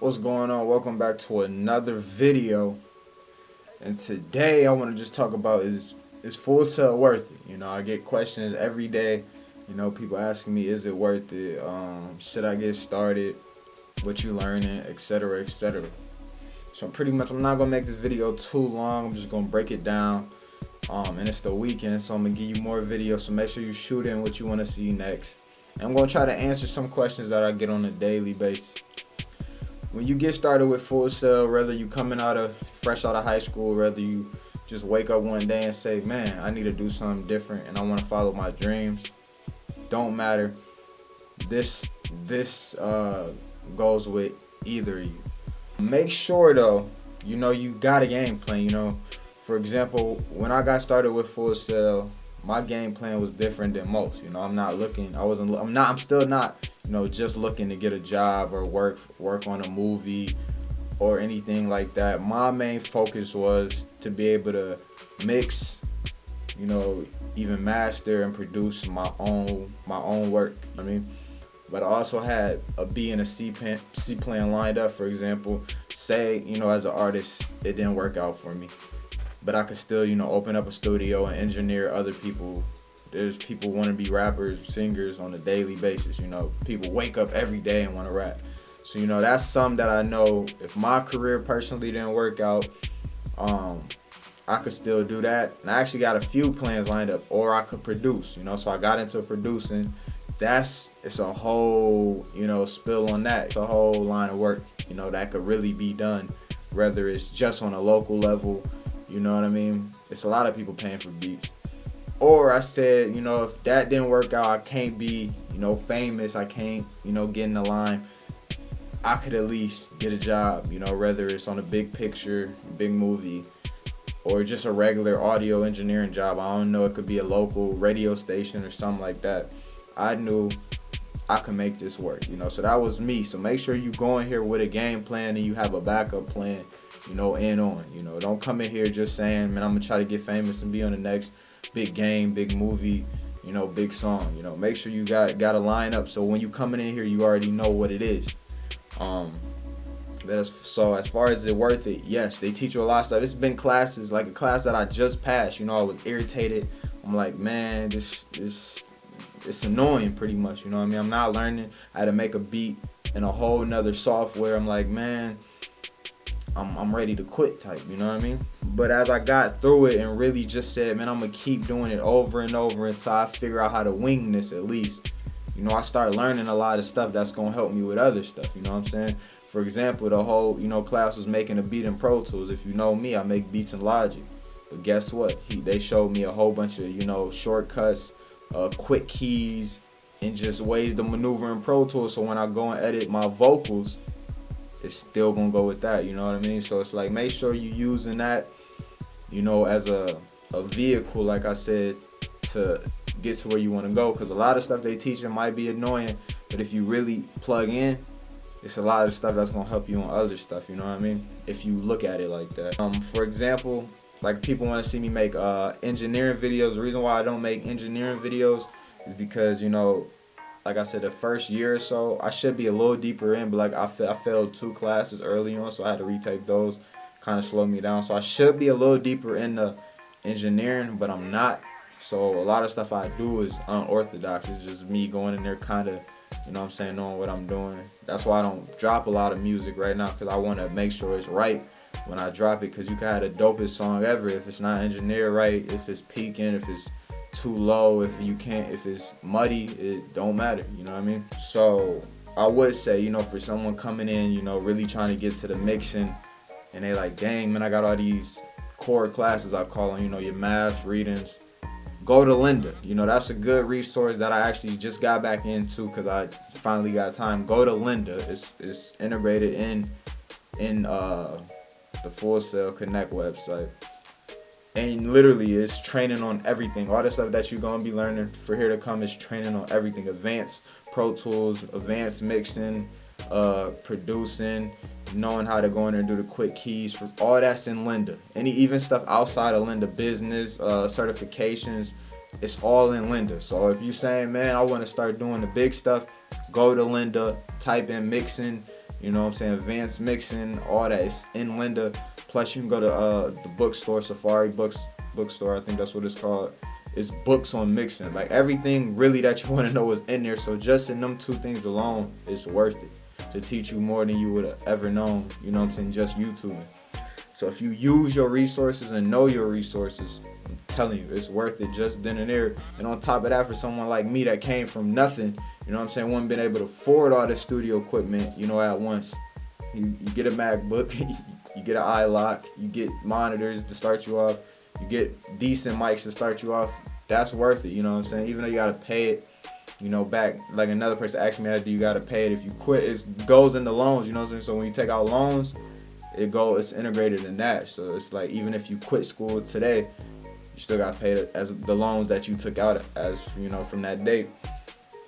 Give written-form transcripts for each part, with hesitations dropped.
What's going on? Welcome back to another video. And today I want to just talk about is Full Sail worth it? I get questions every day. People asking me, is it worth it? Should I get started? What you learning, etc., etc. So I'm not gonna make this video too long. I'm just gonna break it down. And it's the weekend, so I'm gonna give you more videos. So make sure you shoot in what you want to see next. And I'm gonna try to answer some questions that I get on a daily basis. When you get started with Full Sail, whether you fresh out of high school, whether you just wake up one day and say, man, I need to do something different and I want to follow my dreams, don't matter. This goes with either of you. Make sure though, you got a game plan. For example, when I got started with Full Sail, my game plan was different than most. I'm still not, just looking to get a job or work on a movie or anything like that. My main focus was to be able to mix, even master and produce my own work. But I also had a B and a C plan lined up. For example, say, as an artist, it didn't work out for me, but I could still, open up a studio and engineer other people. There's people want to be rappers, singers on a daily basis. People wake up every day and want to rap. So, that's something that I know if my career personally didn't work out, I could still do that. And I actually got a few plans lined up, or I could produce, so I got into producing. It's a whole, spill on that. It's a whole line of work, that could really be done, whether it's just on a local level. You know what I mean? It's a lot of people paying for beats. Or I said, if that didn't work out, I can't be, famous. I can't, get in the line. I could at least get a job, whether it's on a big picture, big movie, or just a regular audio engineering job. I don't know, it could be a local radio station or something like that. I knew I could make this work, so that was me. So make sure you go in here with a game plan and you have a backup plan, and on. Don't come in here just saying, man, I'm gonna try to get famous and be on the next big game, big movie, big song. Make sure you got a lineup, so when you coming in here, you already know what it is. So as far as it worth it, yes, they teach you a lot of stuff. It's been classes, like a class that I just passed. I was irritated. I'm like, man, this it's annoying pretty much. I'm not learning how to make a beat in a whole nother software. I'm like, man, I'm ready to quit type, But as I got through it and really just said, man, I'm gonna keep doing it over and over until I figure out how to wing this at least. I start learning a lot of stuff that's gonna help me with other stuff, For example, the whole, class was making a beat in Pro Tools. If you know me, I make beats in Logic. But guess what? They showed me a whole bunch of, shortcuts, quick keys, and just ways to maneuver in Pro Tools. So when I go and edit my vocals, it's still gonna go with that, So it's like, make sure you're using that, as a vehicle, like I said, to get to where you want to go. Because a lot of stuff they teach might be annoying, but if you really plug in, it's a lot of stuff that's gonna help you on other stuff, if you look at it like that. For example, like people want to see me make engineering videos. The reason why I don't make engineering videos is because, like I said, the first year or so, I should be a little deeper in, but like I failed 2 classes early on, so I had to retake those. Kind of slowed me down. So I should be a little deeper in the engineering, but I'm not. So a lot of stuff I do is unorthodox. It's just me going in there kind of, knowing what I'm doing. That's why I don't drop a lot of music right now, because I want to make sure it's right when I drop it, because you can have the dopest song ever. If it's not engineered right, if it's peaking, if it's too low, if it's muddy, it don't matter, So I would say, for someone coming in, really trying to get to the mixing, and they like, dang, man, I got all these core classes, I call them, your math, readings, go to Linda. That's a good resource that I actually just got back into because I finally got time. Go to Linda. It's integrated in the Full Sail Connect website. And literally, it's training on everything. All the stuff that you're going to be learning for here to come is training on everything. Advanced Pro Tools, advanced mixing, producing, knowing how to go in there and do the quick keys. For all that's in Linda. Even stuff outside of Linda, business, certifications, it's all in Linda. So if you're saying, man, I want to start doing the big stuff, go to Linda, type in mixing, You know what I'm saying? Advanced mixing, all that is in Linda. Plus, you can go to the bookstore, Safari Books bookstore. I think that's what it's called. It's books on mixing. Like everything really that you want to know is in there. So just in them two things alone, it's worth it to teach you more than you would have ever known. You know what I'm saying? Just YouTube. So if you use your resources and know your resources, I'm telling you, it's worth it just then and there. And on top of that, for someone like me that came from nothing, you know what I'm saying, wouldn't been able to afford all the studio equipment, you know, at once. You get a MacBook, you get an iLock, you get monitors to start you off, you get decent mics to start you off. That's worth it, you know what I'm saying? Even though you gotta pay it, you know, back, like another person asked me how to do, you gotta pay it. If you quit, it goes into loans, you know what I'm saying? So when you take out loans, it's integrated in that. So it's like, even if you quit school today, you still got paid as the loans that you took out as, you know, from that date.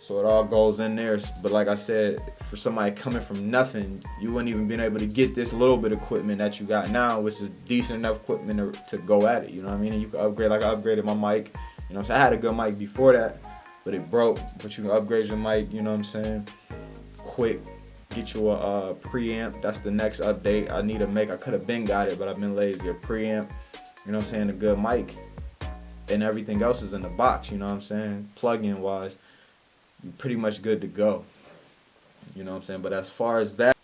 So it all goes in there. But like I said, for somebody coming from nothing, you wouldn't even been able to get this little bit of equipment that you got now, which is decent enough equipment to go at it. You know what I mean? And you can upgrade, like I upgraded my mic. You know what I'm saying? I had a good mic before that, but it broke. But you can upgrade your mic, you know what I'm saying? Quick. Get you a preamp. That's the next update I need to make. I could have been got it, but I've been lazy. A preamp, you know what I'm saying? A good mic, and everything else is in the box. You know what I'm saying? Plug-in wise, you're pretty much good to go. You know what I'm saying? But as far as that,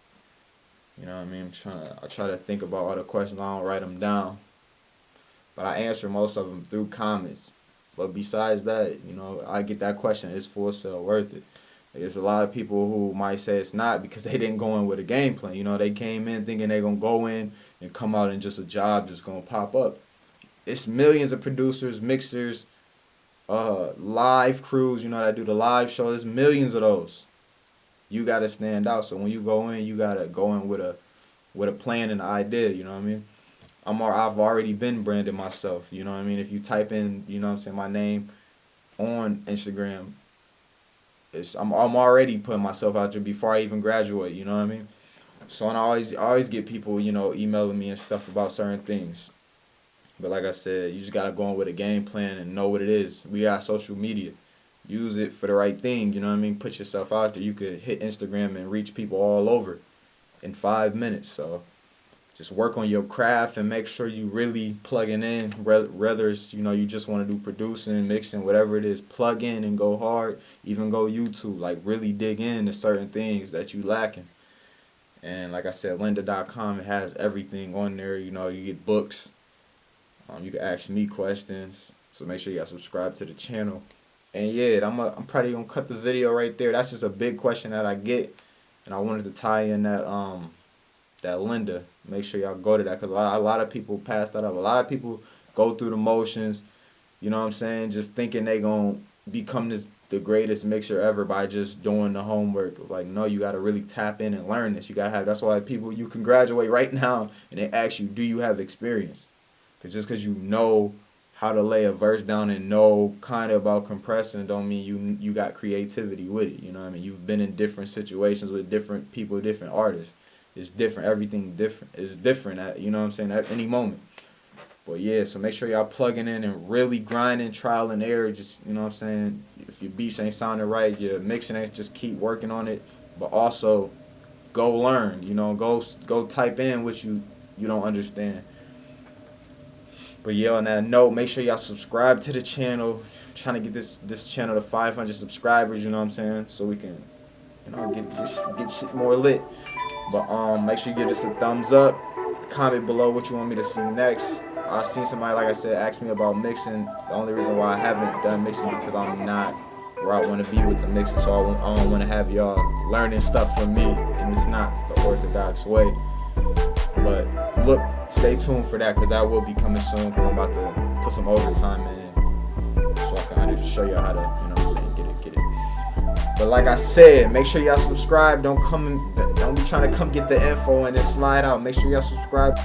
you know what I mean? I try to think about all the questions. I don't write them down, but I answer most of them through comments. But besides that, you know, I get that question: is Full Sail worth it? There's a lot of people who might say it's not because they didn't go in with a game plan. You know, they came in thinking they're going to go in and come out and just a job just going to pop up. It's millions of producers, mixers, live crews, you know, that do the live show. There's millions of those. You got to stand out. So when you go in, you got to go in with a plan and an idea, you know what I mean? I've already been branding myself, you know what I mean? If you type in, you know what I'm saying, my name on Instagram, I'm already putting myself out there before I even graduate, you know what I mean? So and I always get people, you know, emailing me and stuff about certain things. But like I said, you just gotta go in with a game plan and know what it is. We got social media. Use it for the right thing, you know what I mean? Put yourself out there. You could hit Instagram and reach people all over in 5 minutes. So just work on your craft and make sure you really plugging in, whether it's, you know, you just want to do producing, mixing, whatever it is, plug in and go hard. Even go YouTube, like really dig into certain things that you lacking. And like I said, lynda.com, it has everything on there. You know, you get books. You can ask me questions. So make sure you guys subscribe to the channel. And yeah, I'm probably gonna cut the video right there. That's just a big question that I get, and I wanted to tie in that Lynda. Make sure y'all go to that, because a lot of people pass that up. A lot of people go through the motions, you know what I'm saying, just thinking they gonna become the greatest mixer ever by just doing the homework. Like, no, you gotta really tap in and learn this. You gotta have. That's why people, you can graduate right now and they ask you, do you have experience? Because just because you know how to lay a verse down and know kind of about compressing don't mean you got creativity with it. You know what I mean? You've been in different situations with different people, different artists. It's different. Everything different. It's different at, you know what I'm saying, at any moment. But yeah, so make sure y'all plugging in and really grinding, trial and error. Just, you know what I'm saying, if your beats ain't sounding right, your mixing ain't, just keep working on it. But also go learn, you know, go type in what you don't understand. But yeah, on that note, make sure y'all subscribe to the channel. I'm trying to get this channel to 500 subscribers, you know what I'm saying, so we can, you know, get shit more lit. But make sure you give this a thumbs up. Comment below what you want me to see next. I seen somebody, like I said, ask me about mixing. The only reason why I haven't done mixing is because I'm not where I want to be with the mixing. So I don't want to have y'all learning stuff from me, and it's not the orthodox way. But look, stay tuned for that, because that will be coming soon, because I'm about to put some overtime in so I can just show you how to, you know what I'm saying, get it. But like I said, make sure y'all subscribe. Don't be trying to come get the info and then slide out. Make sure y'all subscribe.